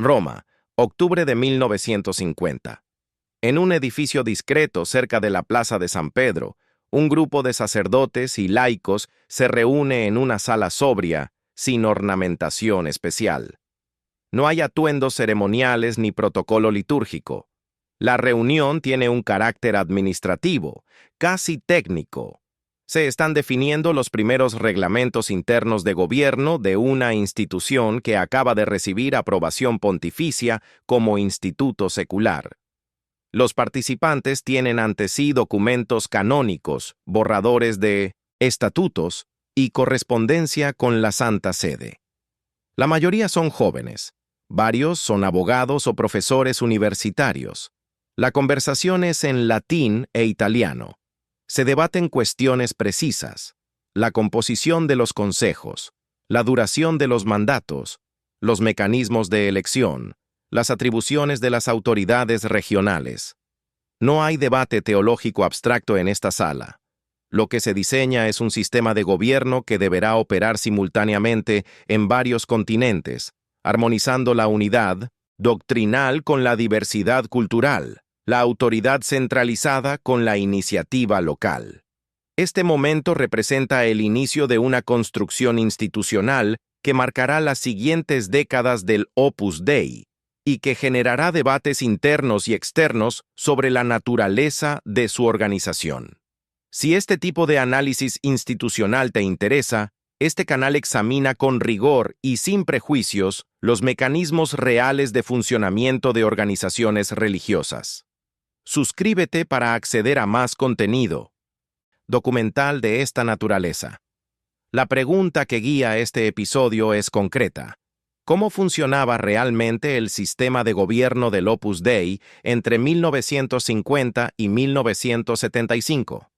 Roma, octubre de 1950. En un edificio discreto cerca de la Plaza de San Pedro, un grupo de sacerdotes y laicos se reúne en una sala sobria, sin ornamentación especial. No hay atuendos ceremoniales ni protocolo litúrgico. La reunión tiene un carácter administrativo, casi técnico. Se están definiendo los primeros reglamentos internos de gobierno de una institución que acaba de recibir aprobación pontificia como instituto secular. Los participantes tienen ante sí documentos canónicos, borradores de estatutos y correspondencia con la Santa Sede. La mayoría son jóvenes. Varios son abogados o profesores universitarios. La conversación es en latín e italiano. Se debaten cuestiones precisas: la composición de los consejos, la duración de los mandatos, los mecanismos de elección, las atribuciones de las autoridades regionales. No hay debate teológico abstracto en esta sala. Lo que se diseña es un sistema de gobierno que deberá operar simultáneamente en varios continentes, armonizando la unidad doctrinal con la diversidad cultural, la autoridad centralizada con la iniciativa local. Este momento representa el inicio de una construcción institucional que marcará las siguientes décadas del Opus Dei y que generará debates internos y externos sobre la naturaleza de su organización. Si este tipo de análisis institucional te interesa, este canal examina con rigor y sin prejuicios los mecanismos reales de funcionamiento de organizaciones religiosas. Suscríbete para acceder a más contenido documental de esta naturaleza. La pregunta que guía este episodio es concreta: ¿cómo funcionaba realmente el sistema de gobierno del Opus Dei entre 1950 y 1975?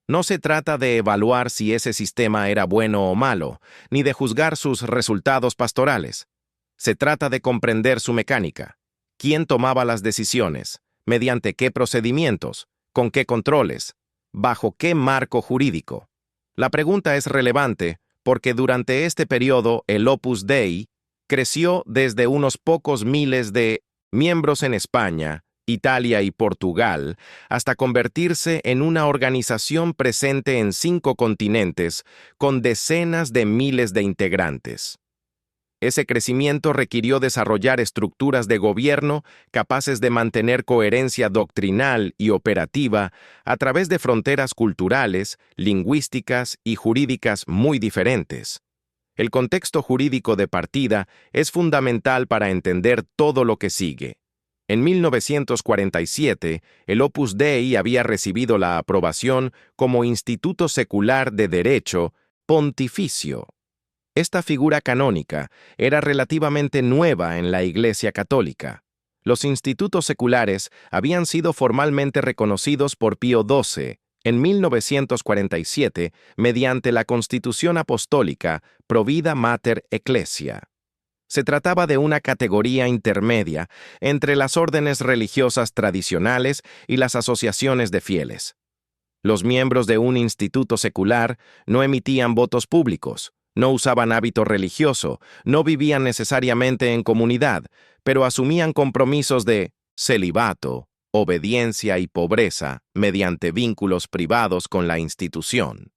No se trata de evaluar si ese sistema era bueno o malo, ni de juzgar sus resultados pastorales. Se trata de comprender su mecánica: quién tomaba las decisiones, mediante qué procedimientos, con qué controles, bajo qué marco jurídico. La pregunta es relevante porque durante este periodo el Opus Dei creció desde unos pocos miles de miembros en España, Italia y Portugal, hasta convertirse en una organización presente en 5 continentes, con decenas de miles de integrantes. Ese crecimiento requirió desarrollar estructuras de gobierno capaces de mantener coherencia doctrinal y operativa a través de fronteras culturales, lingüísticas y jurídicas muy diferentes. El contexto jurídico de partida es fundamental para entender todo lo que sigue. En 1947, el Opus Dei había recibido la aprobación como Instituto Secular de Derecho Pontificio. Esta figura canónica era relativamente nueva en la Iglesia Católica. Los institutos seculares habían sido formalmente reconocidos por Pío XII en 1947 mediante la Constitución Apostólica Provida Mater Ecclesia. Se trataba de una categoría intermedia entre las órdenes religiosas tradicionales y las asociaciones de fieles. Los miembros de un instituto secular no emitían votos públicos, no usaban hábito religioso, no vivían necesariamente en comunidad, pero asumían compromisos de celibato, obediencia y pobreza mediante vínculos privados con la institución.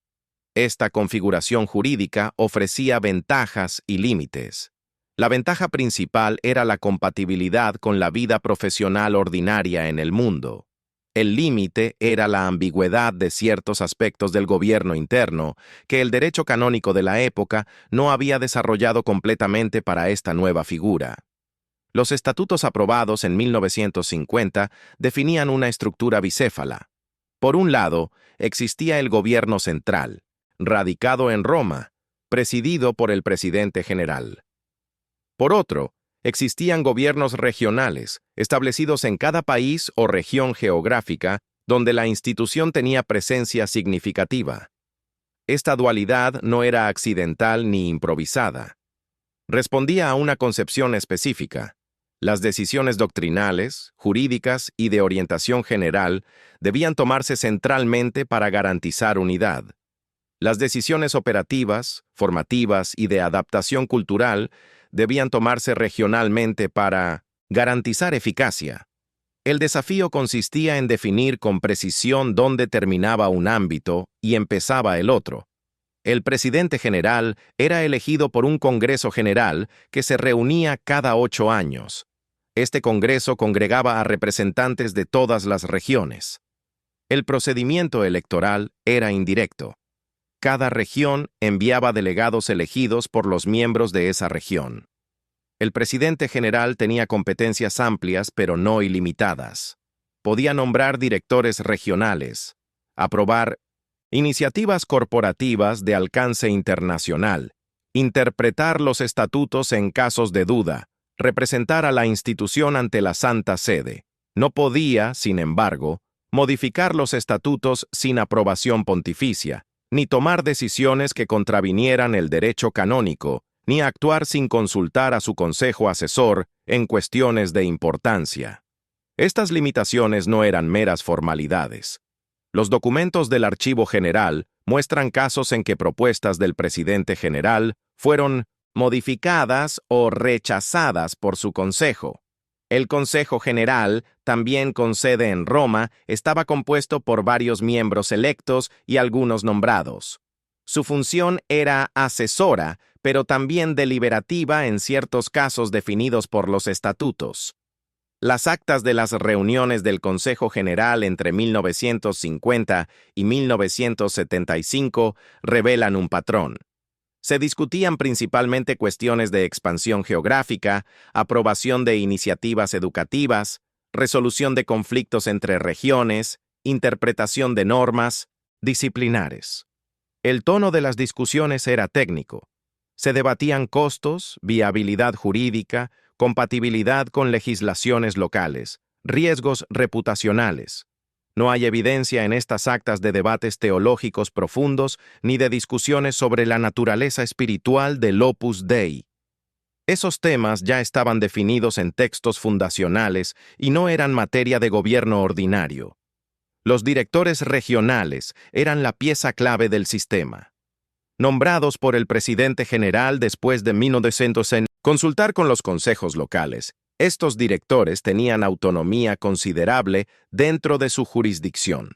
Esta configuración jurídica ofrecía ventajas y límites. La ventaja principal era la compatibilidad con la vida profesional ordinaria en el mundo. El límite era la ambigüedad de ciertos aspectos del gobierno interno que el derecho canónico de la época no había desarrollado completamente para esta nueva figura. Los estatutos aprobados en 1950 definían una estructura bicéfala. Por un lado, existía el gobierno central, radicado en Roma, presidido por el presidente general. Por otro, existían gobiernos regionales, establecidos en cada país o región geográfica, donde la institución tenía presencia significativa. Esta dualidad no era accidental ni improvisada. Respondía a una concepción específica. Las decisiones doctrinales, jurídicas y de orientación general debían tomarse centralmente para garantizar unidad. Las decisiones operativas, formativas y de adaptación cultural debían tomarse regionalmente para garantizar eficacia. El desafío consistía en definir con precisión dónde terminaba un ámbito y empezaba el otro. El presidente general era elegido por un Congreso General que se reunía cada 8 años. Este Congreso congregaba a representantes de todas las regiones. El procedimiento electoral era indirecto. Cada región enviaba delegados elegidos por los miembros de esa región. El presidente general tenía competencias amplias pero no ilimitadas. Podía nombrar directores regionales, aprobar iniciativas corporativas de alcance internacional, interpretar los estatutos en casos de duda, representar a la institución ante la Santa Sede. No podía, sin embargo, modificar los estatutos sin aprobación pontificia, ni tomar decisiones que contravinieran el derecho canónico, ni actuar sin consultar a su consejo asesor en cuestiones de importancia. Estas limitaciones no eran meras formalidades. Los documentos del Archivo General muestran casos en que propuestas del presidente general fueron modificadas o rechazadas por su consejo. El Consejo General, también con sede en Roma, estaba compuesto por varios miembros electos y algunos nombrados. Su función era asesora, pero también deliberativa en ciertos casos definidos por los estatutos. Las actas de las reuniones del Consejo General entre 1950 y 1975 revelan un patrón. Se discutían principalmente cuestiones de expansión geográfica, aprobación de iniciativas educativas, resolución de conflictos entre regiones, interpretación de normas, disciplinares. El tono de las discusiones era técnico. Se debatían costos, viabilidad jurídica, compatibilidad con legislaciones locales, riesgos reputacionales. No hay evidencia en estas actas de debates teológicos profundos ni de discusiones sobre la naturaleza espiritual del Opus Dei. Esos temas ya estaban definidos en textos fundacionales y no eran materia de gobierno ordinario. Los directores regionales eran la pieza clave del sistema. Nombrados por el presidente general después de 1900, consultar con los consejos locales. Estos directores tenían autonomía considerable dentro de su jurisdicción.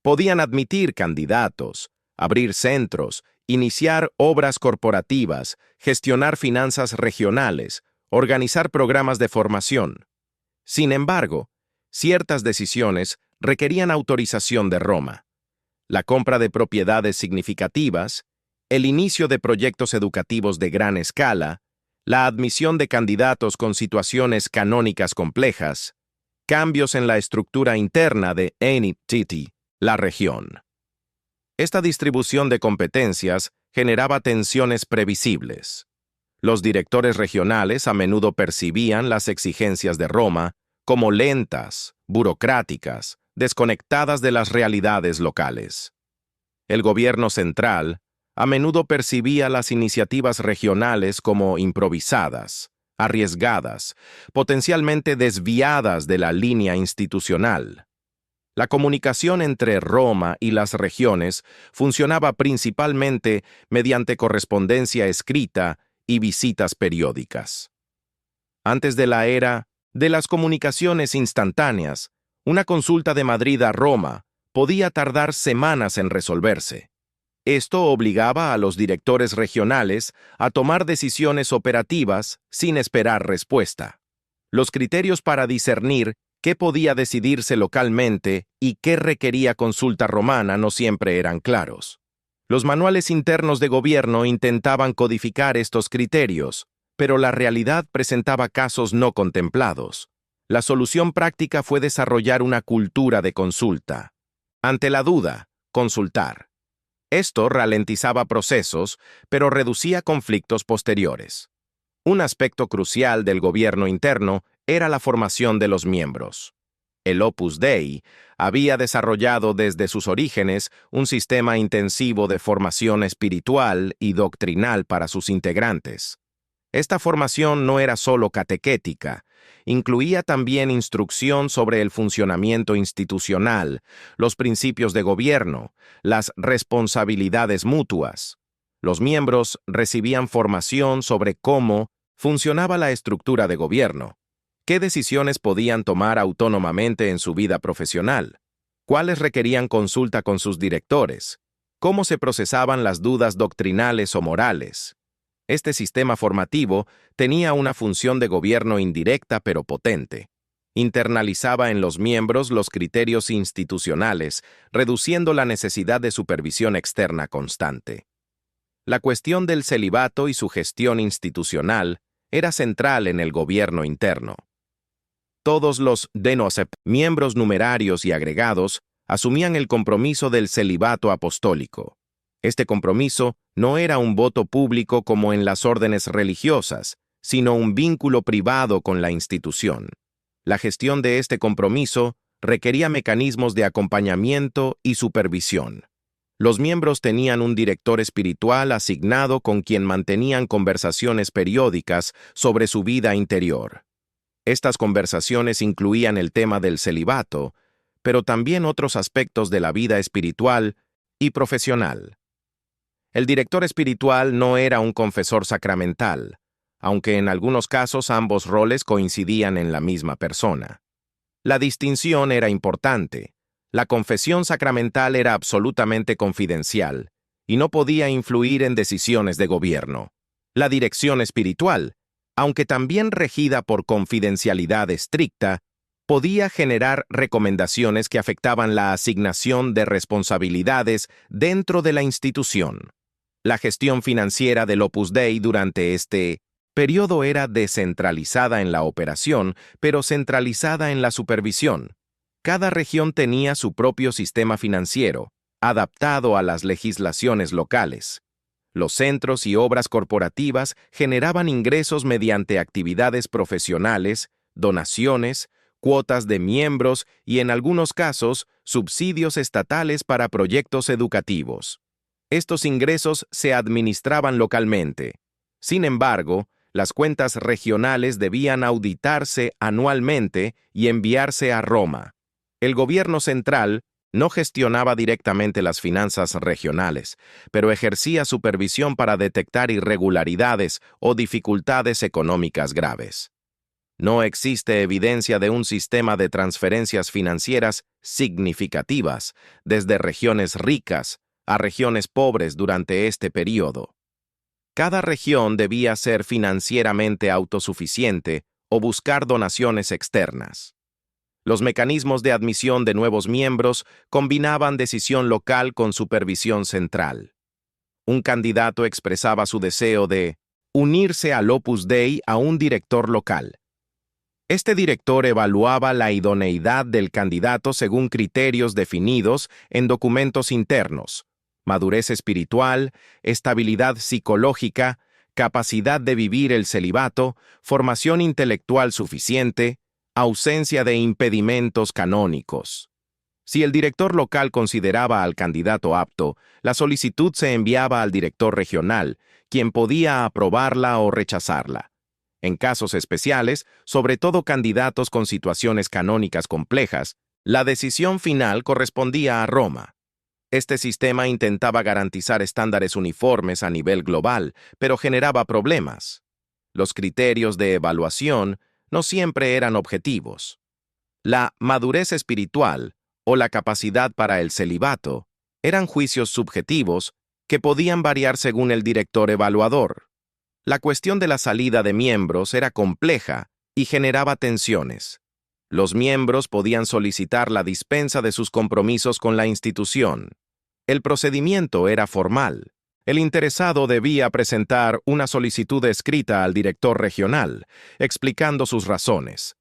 Podían admitir candidatos, abrir centros, iniciar obras corporativas, gestionar finanzas regionales, organizar programas de formación. Sin embargo, ciertas decisiones requerían autorización de Roma. La compra de propiedades significativas, el inicio de proyectos educativos de gran escala, la admisión de candidatos con situaciones canónicas complejas, cambios en la estructura interna de NTT, la región. Esta distribución de competencias generaba tensiones previsibles. Los directores regionales a menudo percibían las exigencias de Roma como lentas, burocráticas, desconectadas de las realidades locales. El gobierno central a menudo percibía las iniciativas regionales como improvisadas, arriesgadas, potencialmente desviadas de la línea institucional. La comunicación entre Roma y las regiones funcionaba principalmente mediante correspondencia escrita y visitas periódicas. Antes de la era de las comunicaciones instantáneas, una consulta de Madrid a Roma podía tardar semanas en resolverse. Esto obligaba a los directores regionales a tomar decisiones operativas sin esperar respuesta. Los criterios para discernir qué podía decidirse localmente y qué requería consulta romana no siempre eran claros. Los manuales internos de gobierno intentaban codificar estos criterios, pero la realidad presentaba casos no contemplados. La solución práctica fue desarrollar una cultura de consulta. Ante la duda, consultar. Esto ralentizaba procesos, pero reducía conflictos posteriores. Un aspecto crucial del gobierno interno era la formación de los miembros. El Opus Dei había desarrollado desde sus orígenes un sistema intensivo de formación espiritual y doctrinal para sus integrantes. Esta formación no era solo catequética, incluía también instrucción sobre el funcionamiento institucional, los principios de gobierno, las responsabilidades mutuas. Los miembros recibían formación sobre cómo funcionaba la estructura de gobierno? ¿Qué decisiones podían tomar autónomamente en su vida profesional? ¿Cuáles requerían consulta con sus directores? ¿Cómo se procesaban las dudas doctrinales o morales? Este sistema formativo tenía una función de gobierno indirecta pero potente. Internalizaba en los miembros los criterios institucionales, reduciendo la necesidad de supervisión externa constante. La cuestión del celibato y su gestión institucional era central en el gobierno interno. Todos los denosep, miembros numerarios y agregados, asumían el compromiso del celibato apostólico. Este compromiso no era un voto público como en las órdenes religiosas, sino un vínculo privado con la institución. La gestión de este compromiso requería mecanismos de acompañamiento y supervisión. Los miembros tenían un director espiritual asignado con quien mantenían conversaciones periódicas sobre su vida interior. Estas conversaciones incluían el tema del celibato, pero también otros aspectos de la vida espiritual y profesional. El director espiritual no era un confesor sacramental, aunque en algunos casos ambos roles coincidían en la misma persona. La distinción era importante. La confesión sacramental era absolutamente confidencial y no podía influir en decisiones de gobierno. La dirección espiritual, aunque también regida por confidencialidad estricta, podía generar recomendaciones que afectaban la asignación de responsabilidades dentro de la institución. La gestión financiera del Opus Dei durante este periodo era descentralizada en la operación, pero centralizada en la supervisión. Cada región tenía su propio sistema financiero, adaptado a las legislaciones locales. Los centros y obras corporativas generaban ingresos mediante actividades profesionales, donaciones, cuotas de miembros y, en algunos casos, subsidios estatales para proyectos educativos. Estos ingresos se administraban localmente. Sin embargo, las cuentas regionales debían auditarse anualmente y enviarse a Roma. El gobierno central no gestionaba directamente las finanzas regionales, pero ejercía supervisión para detectar irregularidades o dificultades económicas graves. No existe evidencia de un sistema de transferencias financieras significativas desde regiones ricas a regiones pobres durante este período. Cada región debía ser financieramente autosuficiente o buscar donaciones externas. Los mecanismos de admisión de nuevos miembros combinaban decisión local con supervisión central. Un candidato expresaba su deseo de unirse al Opus Dei a un director local. Este director evaluaba la idoneidad del candidato según criterios definidos en documentos internos: madurez espiritual, estabilidad psicológica, capacidad de vivir el celibato, formación intelectual suficiente, ausencia de impedimentos canónicos. Si el director local consideraba al candidato apto, la solicitud se enviaba al director regional, quien podía aprobarla o rechazarla. En casos especiales, sobre todo candidatos con situaciones canónicas complejas, la decisión final correspondía a Roma. Este sistema intentaba garantizar estándares uniformes a nivel global, pero generaba problemas. Los criterios de evaluación no siempre eran objetivos. La madurez espiritual o la capacidad para el celibato eran juicios subjetivos que podían variar según el director evaluador. La cuestión de la salida de miembros era compleja y generaba tensiones. Los miembros podían solicitar la dispensa de sus compromisos con la institución. El procedimiento era formal. El interesado debía presentar una solicitud escrita al director regional, explicando sus razones.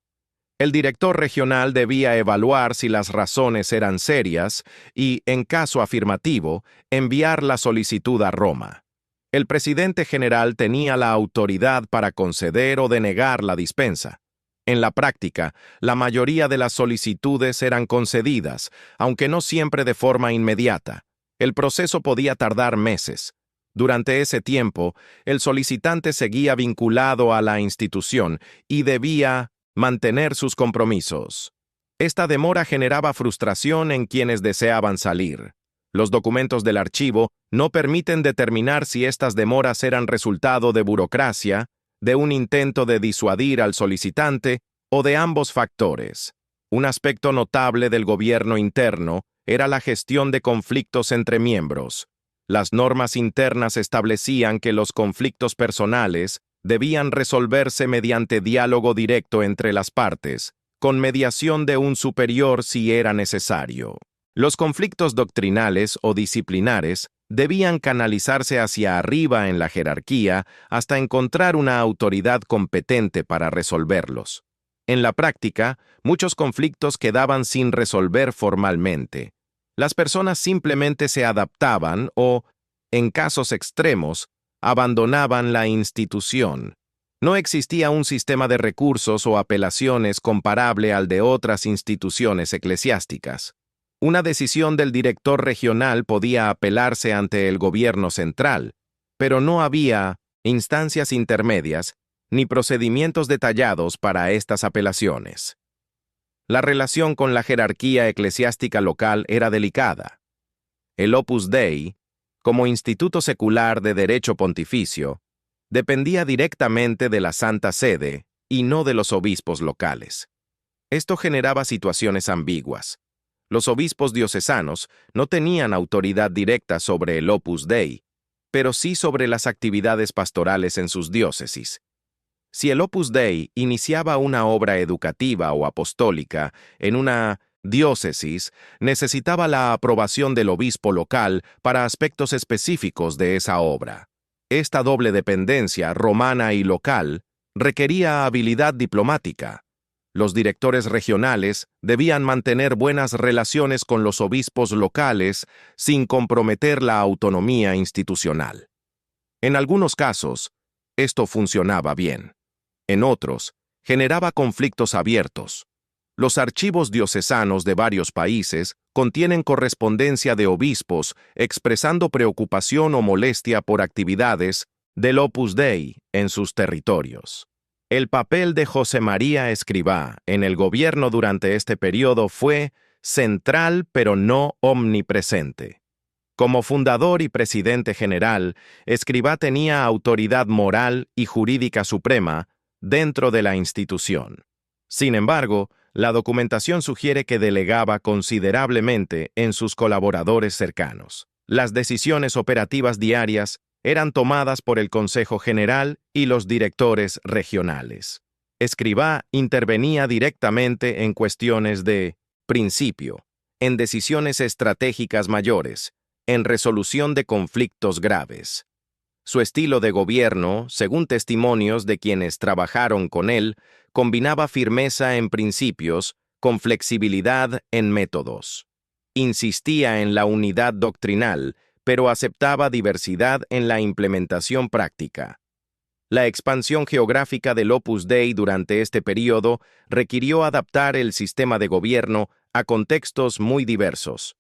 El director regional debía evaluar si las razones eran serias y, en caso afirmativo, enviar la solicitud a Roma. El presidente general tenía la autoridad para conceder o denegar la dispensa. En la práctica, la mayoría de las solicitudes eran concedidas, aunque no siempre de forma inmediata. El proceso podía tardar meses. Durante ese tiempo, el solicitante seguía vinculado a la institución y debía mantener sus compromisos. Esta demora generaba frustración en quienes deseaban salir. Los documentos del archivo no permiten determinar si estas demoras eran resultado de burocracia, de un intento de disuadir al solicitante o de ambos factores. Un aspecto notable del gobierno interno era la gestión de conflictos entre miembros. Las normas internas establecían que los conflictos personales debían resolverse mediante diálogo directo entre las partes, con mediación de un superior si era necesario. Los conflictos doctrinales o disciplinares debían canalizarse hacia arriba en la jerarquía hasta encontrar una autoridad competente para resolverlos. En la práctica, muchos conflictos quedaban sin resolver formalmente. Las personas simplemente se adaptaban o, en casos extremos, abandonaban la institución. No existía un sistema de recursos o apelaciones comparable al de otras instituciones eclesiásticas. Una decisión del director regional podía apelarse ante el gobierno central, pero no había instancias intermedias ni procedimientos detallados para estas apelaciones. La relación con la jerarquía eclesiástica local era delicada. El Opus Dei, como instituto secular de derecho pontificio, dependía directamente de la Santa Sede y no de los obispos locales. Esto generaba situaciones ambiguas. Los obispos diocesanos no tenían autoridad directa sobre el Opus Dei, pero sí sobre las actividades pastorales en sus diócesis. Si el Opus Dei iniciaba una obra educativa o apostólica en una diócesis, necesitaba la aprobación del obispo local para aspectos específicos de esa obra. Esta doble dependencia, romana y local, requería habilidad diplomática. Los directores regionales debían mantener buenas relaciones con los obispos locales sin comprometer la autonomía institucional. En algunos casos, esto funcionaba bien. En otros, generaba conflictos abiertos. Los archivos diocesanos de varios países contienen correspondencia de obispos expresando preocupación o molestia por actividades del Opus Dei en sus territorios. El papel de José María Escrivá en el gobierno durante este periodo fue central pero no omnipresente. Como fundador y presidente general, Escrivá tenía autoridad moral y jurídica suprema dentro de la institución. Sin embargo, la documentación sugiere que delegaba considerablemente en sus colaboradores cercanos. Las decisiones operativas diarias eran tomadas por el Consejo General y los directores regionales. Escrivá intervenía directamente en cuestiones de principio, en decisiones estratégicas mayores, en resolución de conflictos graves. Su estilo de gobierno, según testimonios de quienes trabajaron con él, combinaba firmeza en principios con flexibilidad en métodos. Insistía en la unidad doctrinal, pero aceptaba diversidad en la implementación práctica. La expansión geográfica del Opus Dei durante este período requirió adaptar el sistema de gobierno a contextos muy diversos.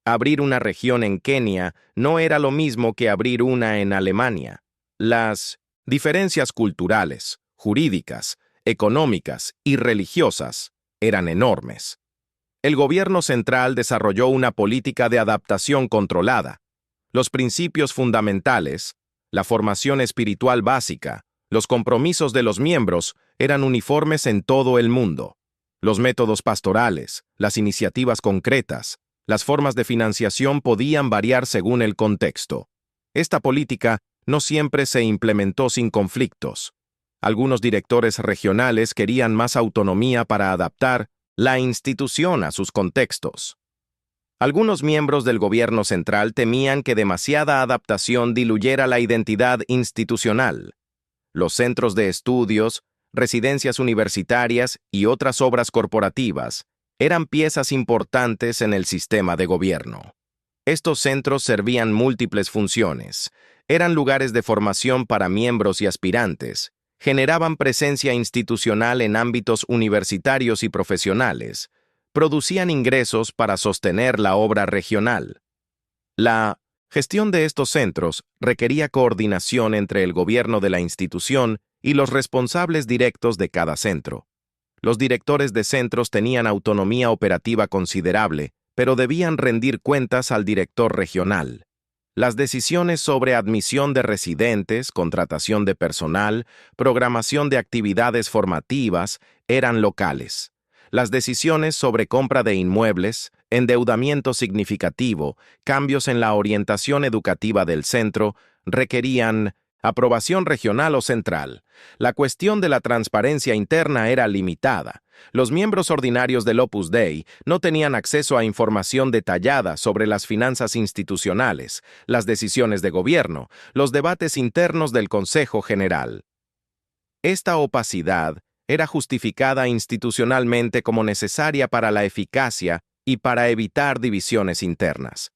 Abrir una región en Kenia no era lo mismo que abrir una en Alemania. Las diferencias culturales, jurídicas, económicas y religiosas eran enormes. El gobierno central desarrolló una política de adaptación controlada. Los principios fundamentales, la formación espiritual básica, los compromisos de los miembros eran uniformes en todo el mundo. Los métodos pastorales, las iniciativas concretas, las formas de financiación podían variar según el contexto. Esta política no siempre se implementó sin conflictos. Algunos directores regionales querían más autonomía para adaptar la institución a sus contextos. Algunos miembros del gobierno central temían que demasiada adaptación diluyera la identidad institucional. Los centros de estudios, residencias universitarias y otras obras corporativas eran piezas importantes en el sistema de gobierno. Estos centros servían múltiples funciones, eran lugares de formación para miembros y aspirantes, generaban presencia institucional en ámbitos universitarios y profesionales, producían ingresos para sostener la obra regional. La gestión de estos centros requería coordinación entre el gobierno de la institución y los responsables directos de cada centro. Los directores de centros tenían autonomía operativa considerable, pero debían rendir cuentas al director regional. Las decisiones sobre admisión de residentes, contratación de personal, programación de actividades formativas eran locales. Las decisiones sobre compra de inmuebles, endeudamiento significativo, cambios en la orientación educativa del centro, requerían aprobación regional o central. La cuestión de la transparencia interna era limitada. Los miembros ordinarios del Opus Dei no tenían acceso a información detallada sobre las finanzas institucionales, las decisiones de gobierno, los debates internos del Consejo General. Esta opacidad era justificada institucionalmente como necesaria para la eficacia y para evitar divisiones internas.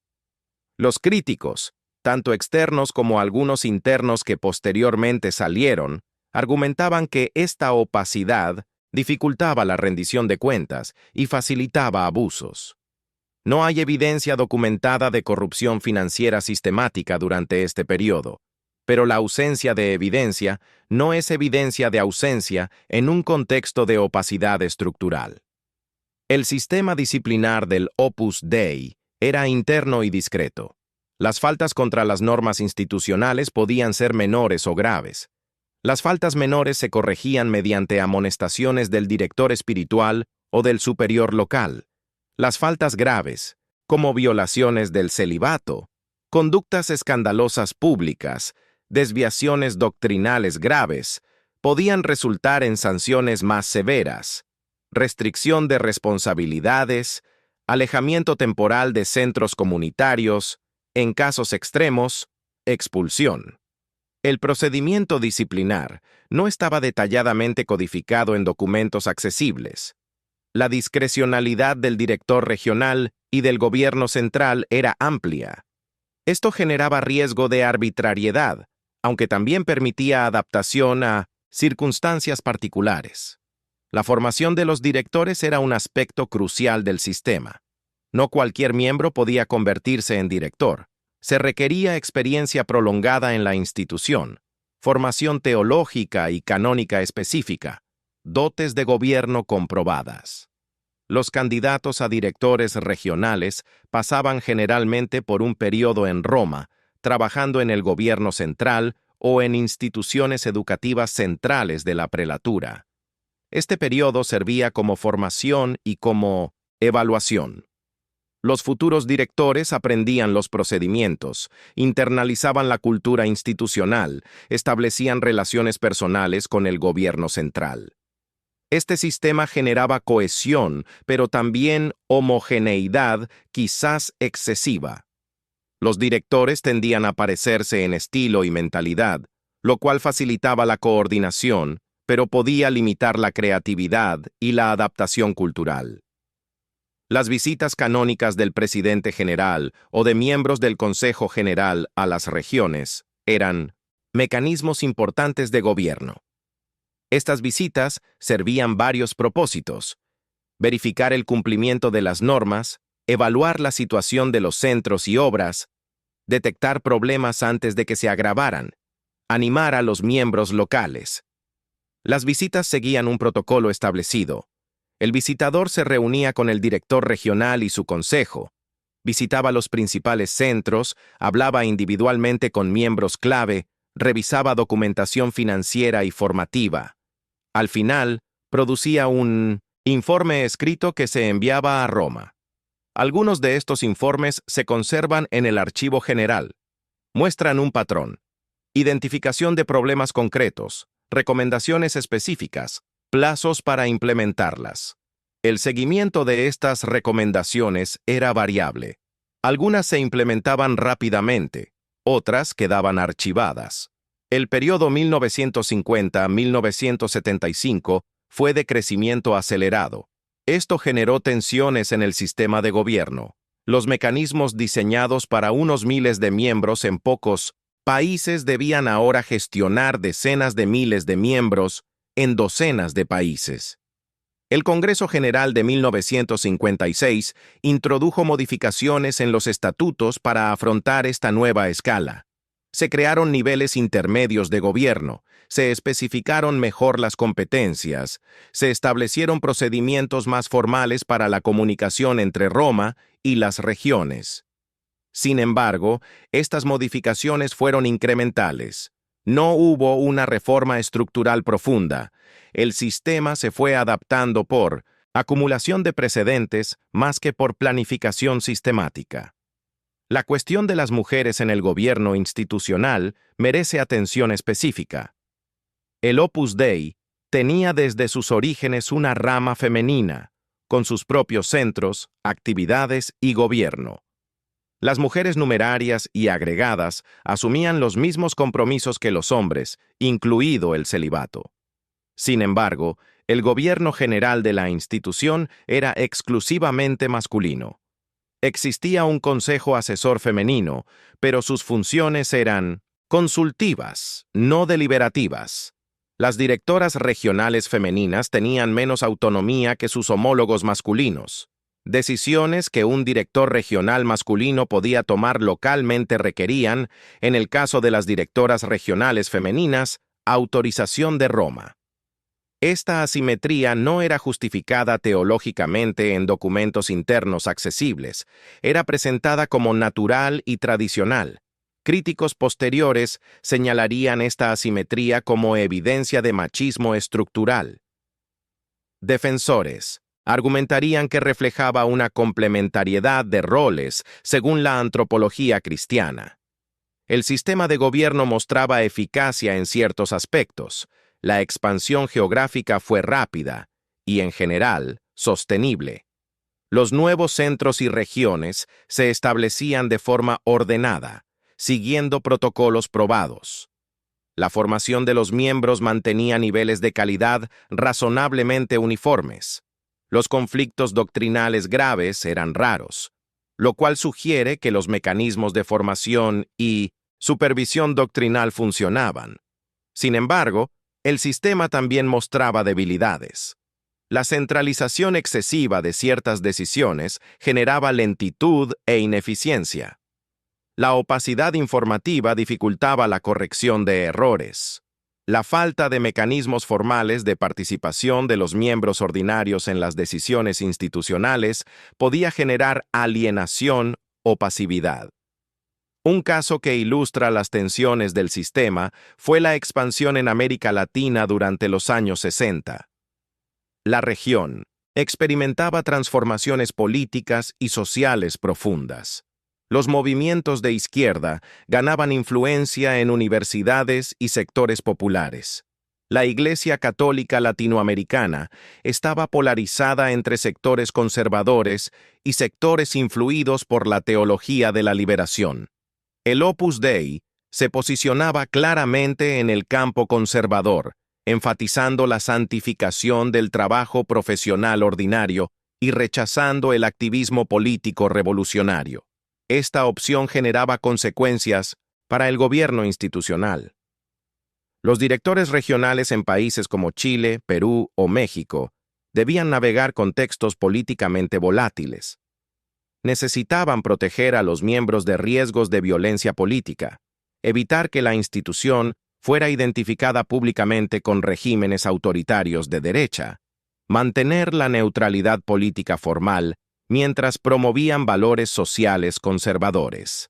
Los críticos, tanto externos como algunos internos que posteriormente salieron, argumentaban que esta opacidad dificultaba la rendición de cuentas y facilitaba abusos. No hay evidencia documentada de corrupción financiera sistemática durante este periodo, pero la ausencia de evidencia no es evidencia de ausencia en un contexto de opacidad estructural. El sistema disciplinar del Opus Dei era interno y discreto. Las faltas contra las normas institucionales podían ser menores o graves. Las faltas menores se corregían mediante amonestaciones del director espiritual o del superior local. Las faltas graves, como violaciones del celibato, conductas escandalosas públicas, desviaciones doctrinales graves, podían resultar en sanciones más severas, restricción de responsabilidades, alejamiento temporal de centros comunitarios, en casos extremos, expulsión. El procedimiento disciplinar no estaba detalladamente codificado en documentos accesibles. La discrecionalidad del director regional y del gobierno central era amplia. Esto generaba riesgo de arbitrariedad, aunque también permitía adaptación a circunstancias particulares. La formación de los directores era un aspecto crucial del sistema. No cualquier miembro podía convertirse en director. Se requería experiencia prolongada en la institución, formación teológica y canónica específica, dotes de gobierno comprobadas. Los candidatos a directores regionales pasaban generalmente por un periodo en Roma, trabajando en el gobierno central o en instituciones educativas centrales de la prelatura. Este periodo servía como formación y como evaluación. Los futuros directores aprendían los procedimientos, internalizaban la cultura institucional, establecían relaciones personales con el gobierno central. Este sistema generaba cohesión, pero también homogeneidad, quizás excesiva. Los directores tendían a parecerse en estilo y mentalidad, lo cual facilitaba la coordinación, pero podía limitar la creatividad y la adaptación cultural. Las visitas canónicas del presidente general o de miembros del Consejo General a las regiones eran mecanismos importantes de gobierno. Estas visitas servían varios propósitos: verificar el cumplimiento de las normas, evaluar la situación de los centros y obras, detectar problemas antes de que se agravaran, animar a los miembros locales. Las visitas seguían un protocolo establecido. El visitador se reunía con el director regional y su consejo, visitaba los principales centros, hablaba individualmente con miembros clave, revisaba documentación financiera y formativa. Al final, producía un informe escrito que se enviaba a Roma. Algunos de estos informes se conservan en el Archivo General. Muestran un patrón: identificación de problemas concretos, recomendaciones específicas, plazos para implementarlas. El seguimiento de estas recomendaciones era variable. Algunas se implementaban rápidamente, otras quedaban archivadas. El periodo 1950-1975 fue de crecimiento acelerado. Esto generó tensiones en el sistema de gobierno. Los mecanismos diseñados para unos miles de miembros en pocos países debían ahora gestionar decenas de miles de miembros en docenas de países. El Congreso General de 1956 introdujo modificaciones en los estatutos para afrontar esta nueva escala. Se crearon niveles intermedios de gobierno, se especificaron mejor las competencias, se establecieron procedimientos más formales para la comunicación entre Roma y las regiones. Sin embargo, estas modificaciones fueron incrementales. No hubo una reforma estructural profunda. El sistema se fue adaptando por acumulación de precedentes más que por planificación sistemática. La cuestión de las mujeres en el gobierno institucional merece atención específica. El Opus Dei tenía desde sus orígenes una rama femenina, con sus propios centros, actividades y gobierno. Las mujeres numerarias y agregadas asumían los mismos compromisos que los hombres, incluido el celibato. Sin embargo, el gobierno general de la institución era exclusivamente masculino. Existía un consejo asesor femenino, pero sus funciones eran consultivas, no deliberativas. Las directoras regionales femeninas tenían menos autonomía que sus homólogos masculinos. Decisiones que un director regional masculino podía tomar localmente requerían, en el caso de las directoras regionales femeninas, autorización de Roma. Esta asimetría no era justificada teológicamente en documentos internos accesibles, era presentada como natural y tradicional. Críticos posteriores señalarían esta asimetría como evidencia de machismo estructural. Defensores argumentarían que reflejaba una complementariedad de roles según la antropología cristiana. El sistema de gobierno mostraba eficacia en ciertos aspectos. La expansión geográfica fue rápida y, en general, sostenible. Los nuevos centros y regiones se establecían de forma ordenada, siguiendo protocolos probados. La formación de los miembros mantenía niveles de calidad razonablemente uniformes. Los conflictos doctrinales graves eran raros, lo cual sugiere que los mecanismos de formación y supervisión doctrinal funcionaban. Sin embargo, el sistema también mostraba debilidades. La centralización excesiva de ciertas decisiones generaba lentitud e ineficiencia. La opacidad informativa dificultaba la corrección de errores. La falta de mecanismos formales de participación de los miembros ordinarios en las decisiones institucionales podía generar alienación o pasividad. Un caso que ilustra las tensiones del sistema fue la expansión en América Latina durante los años 60. La región experimentaba transformaciones políticas y sociales profundas. Los movimientos de izquierda ganaban influencia en universidades y sectores populares. La Iglesia Católica Latinoamericana estaba polarizada entre sectores conservadores y sectores influidos por la teología de la liberación. El Opus Dei se posicionaba claramente en el campo conservador, enfatizando la santificación del trabajo profesional ordinario y rechazando el activismo político revolucionario. Esta opción generaba consecuencias para el gobierno institucional. Los directores regionales en países como Chile, Perú o México debían navegar contextos políticamente volátiles. Necesitaban proteger a los miembros de riesgos de violencia política, evitar que la institución fuera identificada públicamente con regímenes autoritarios de derecha, mantener la neutralidad política formal mientras promovían valores sociales conservadores.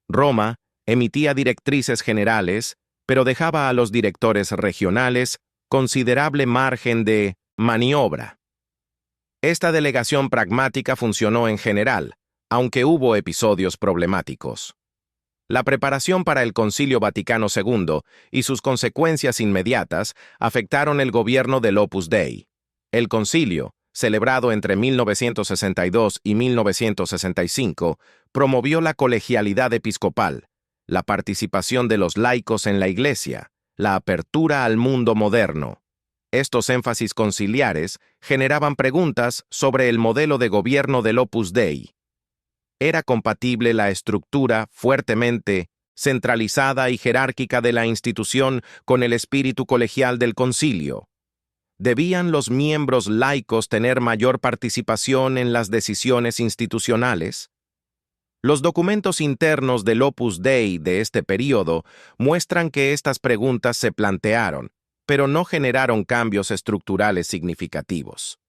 Roma emitía directrices generales, pero dejaba a los directores regionales considerable margen de maniobra. Esta delegación pragmática funcionó en general, aunque hubo episodios problemáticos. La preparación para el Concilio Vaticano II y sus consecuencias inmediatas afectaron el gobierno del Opus Dei. El concilio, celebrado entre 1962 y 1965, promovió la colegialidad episcopal, la participación de los laicos en la Iglesia, la apertura al mundo moderno. Estos énfasis conciliares generaban preguntas sobre el modelo de gobierno del Opus Dei. ¿Era compatible la estructura fuertemente centralizada y jerárquica de la institución con el espíritu colegial del concilio? ¿Debían los miembros laicos tener mayor participación en las decisiones institucionales? Los documentos internos del Opus Dei de este período muestran que estas preguntas se plantearon, pero no generaron cambios estructurales significativos.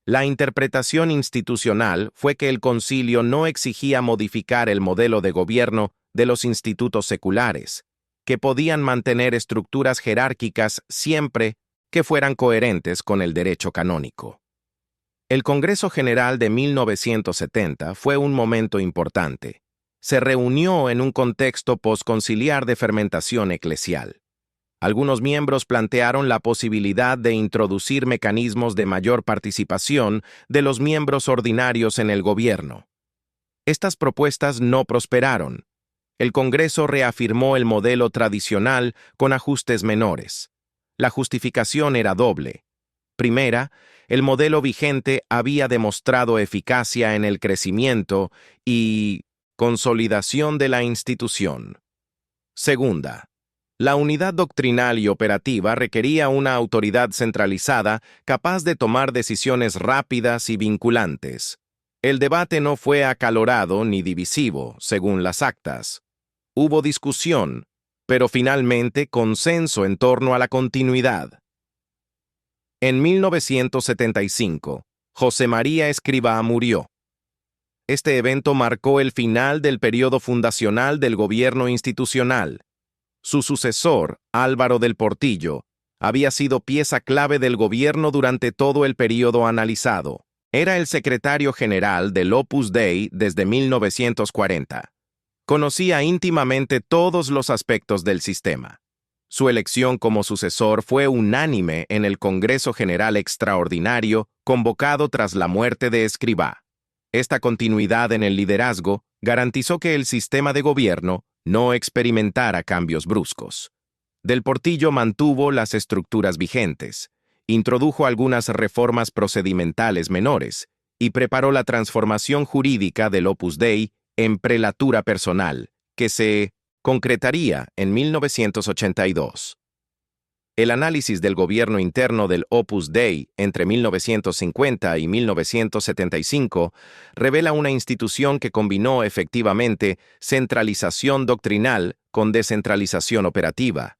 La interpretación institucional fue que el concilio no exigía modificar el modelo de gobierno de los institutos seculares, que podían mantener estructuras jerárquicas siempre que fueran coherentes con el derecho canónico. El Congreso General de 1970 fue un momento importante. Se reunió en un contexto posconciliar de fermentación eclesial. Algunos miembros plantearon la posibilidad de introducir mecanismos de mayor participación de los miembros ordinarios en el gobierno. Estas propuestas no prosperaron. El Congreso reafirmó el modelo tradicional con ajustes menores. La justificación era doble. Primera, el modelo vigente había demostrado eficacia en el crecimiento y consolidación de la institución. Segunda, la unidad doctrinal y operativa requería una autoridad centralizada capaz de tomar decisiones rápidas y vinculantes. El debate no fue acalorado ni divisivo, según las actas. Hubo discusión, pero finalmente consenso en torno a la continuidad. En 1975, José María Escrivá murió. Este evento marcó el final del periodo fundacional del gobierno institucional. Su sucesor, Álvaro del Portillo, había sido pieza clave del gobierno durante todo el periodo analizado. Era el secretario general del Opus Dei desde 1940. Conocía íntimamente todos los aspectos del sistema. Su elección como sucesor fue unánime en el Congreso General Extraordinario convocado tras la muerte de Escrivá. Esta continuidad en el liderazgo garantizó que el sistema de gobierno no experimentara cambios bruscos. Del Portillo mantuvo las estructuras vigentes, introdujo algunas reformas procedimentales menores y preparó la transformación jurídica del Opus Dei en prelatura personal, que se concretaría en 1982. El análisis del gobierno interno del Opus Dei entre 1950 y 1975 revela una institución que combinó efectivamente centralización doctrinal con descentralización operativa.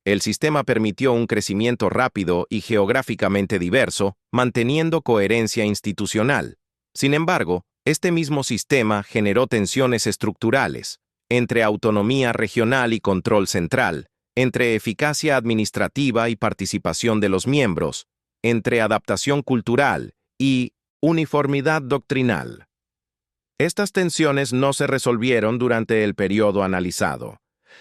El sistema permitió un crecimiento rápido y geográficamente diverso, manteniendo coherencia institucional. Sin embargo, este mismo sistema generó tensiones estructurales entre autonomía regional y control central, entre eficacia administrativa y participación de los miembros, entre adaptación cultural y uniformidad doctrinal. Estas tensiones no se resolvieron durante el periodo analizado.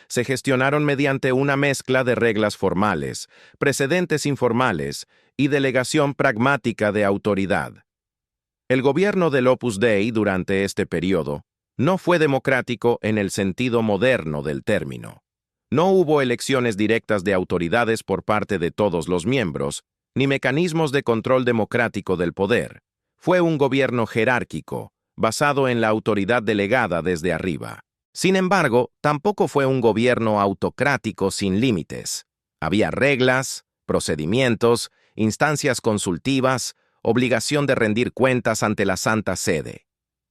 Se gestionaron mediante una mezcla de reglas formales, precedentes informales y delegación pragmática de autoridad. El gobierno del Opus Dei durante este periodo no fue democrático en el sentido moderno del término. No hubo elecciones directas de autoridades por parte de todos los miembros, ni mecanismos de control democrático del poder. Fue un gobierno jerárquico, basado en la autoridad delegada desde arriba. Sin embargo, tampoco fue un gobierno autocrático sin límites. Había reglas, procedimientos, instancias consultivas, obligación de rendir cuentas ante la Santa Sede.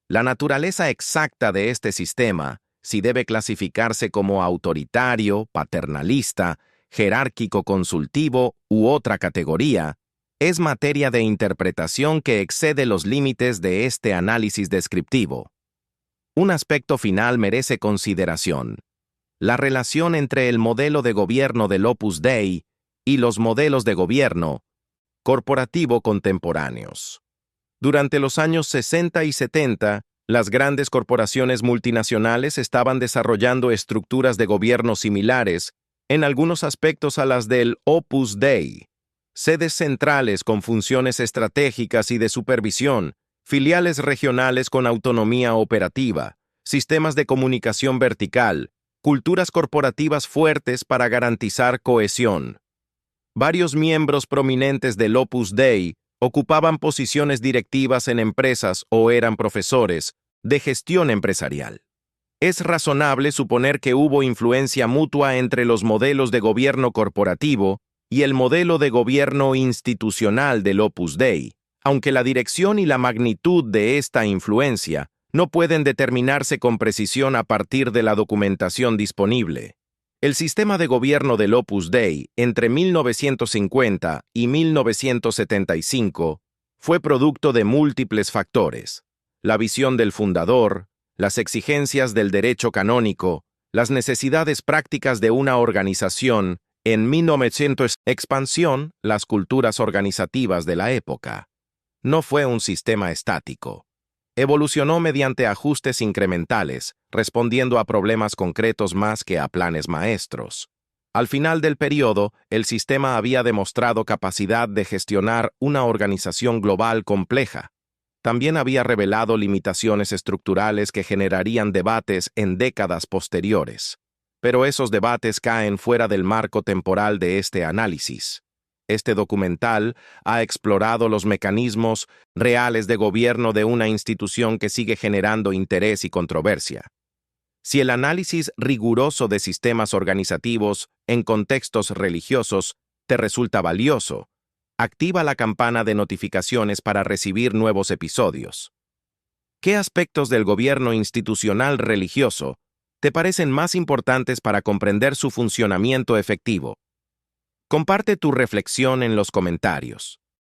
La naturaleza exacta de este sistema, si debe clasificarse como autoritario, paternalista, jerárquico consultivo u otra categoría, es materia de interpretación que excede los límites de este análisis descriptivo. Un aspecto final merece consideración: la relación entre el modelo de gobierno del Opus Dei y los modelos de gobierno corporativo contemporáneos. Durante los años 60 y 70, las grandes corporaciones multinacionales estaban desarrollando estructuras de gobierno similares, en algunos aspectos a las del Opus Dei. Sedes centrales con funciones estratégicas y de supervisión, filiales regionales con autonomía operativa, sistemas de comunicación vertical, culturas corporativas fuertes para garantizar cohesión. Varios miembros prominentes del Opus Dei ocupaban posiciones directivas en empresas o eran profesores de gestión empresarial. Es razonable suponer que hubo influencia mutua entre los modelos de gobierno corporativo y el modelo de gobierno institucional del Opus Dei, aunque la dirección y la magnitud de esta influencia no pueden determinarse con precisión a partir de la documentación disponible. El sistema de gobierno del Opus Dei entre 1950 y 1975 fue producto de múltiples factores: la visión del fundador, las exigencias del derecho canónico, las necesidades prácticas de una organización, en 1900 expansión, las culturas organizativas de la época. No fue un sistema estático. Evolucionó mediante ajustes incrementales, respondiendo a problemas concretos más que a planes maestros. Al final del periodo, el sistema había demostrado capacidad de gestionar una organización global compleja. También había revelado limitaciones estructurales que generarían debates en décadas posteriores. Pero esos debates caen fuera del marco temporal de este análisis. Este documental ha explorado los mecanismos reales de gobierno de una institución que sigue generando interés y controversia. Si el análisis riguroso de sistemas organizativos en contextos religiosos te resulta valioso, activa la campana de notificaciones para recibir nuevos episodios. ¿Qué aspectos del gobierno institucional religioso te parecen más importantes para comprender su funcionamiento efectivo? Comparte tu reflexión en los comentarios.